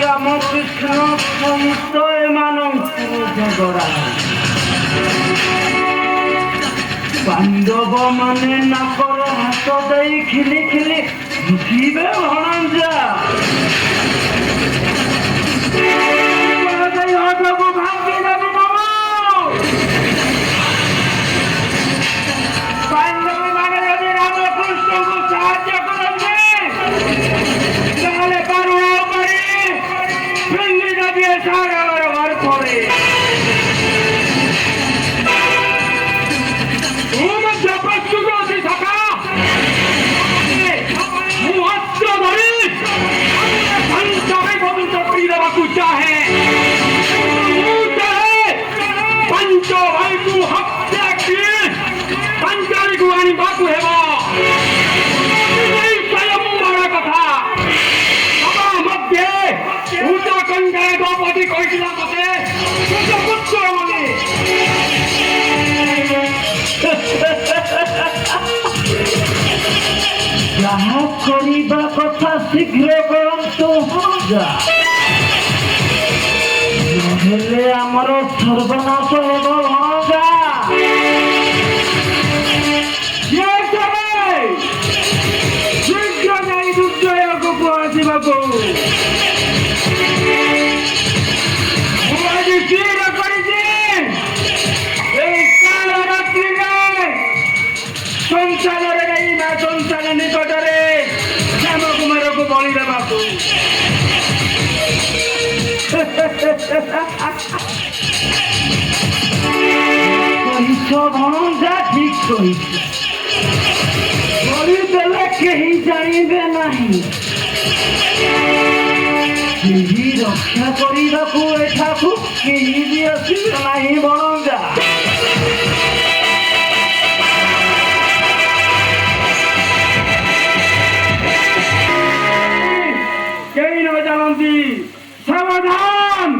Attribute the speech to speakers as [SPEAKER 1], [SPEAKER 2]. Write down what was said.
[SPEAKER 1] রামকৃষ্ণ সন্তয় মানব পাণ্ডব মানে নাকর হাত দেই খিলি খিলি বুঝিবে ভণঞ্জা ভাঙ্গি যাবে পাণ্ডব মানে যদি রামকৃষ্ণকে সাহায্য করেন তাহলে পারো সাগর পরে चाहे पंच भाई को हत्या की पंचारी को आनी बाकू है वो स्वयं बड़ा कथा सभा मध्य उत्तराखंडे द्रौपदी कहिला मते पुत्र मने যাহা করিবা কথা শীঘ্র করন্তু যা নহলে আমার সর্বনাশ হব ভণজা শীঘ্র যাই দুর্জয়କୁ ପହଞ୍ଚିବାକୁ ମୁଁ ଆଜି ସ୍ଥିର କରିଛି ଏଇ କାଳ ରାତ୍ରିରେ ସଂସାରରେ ନେଇ ବା ସଂସାର ନିକଟରେ ଶ୍ୟାମ କୁମାରକୁ ବଳି ଦେବାକୁ কইছ ভণজা ঠিক কইছ বলিদেলে কেহি জানিবে নাহি কেহি রক্ষা করিবাকু এঠাকু কেহি বি আসিবে নাহি ভণজা কেহি ন জানନ୍ତି সাবধান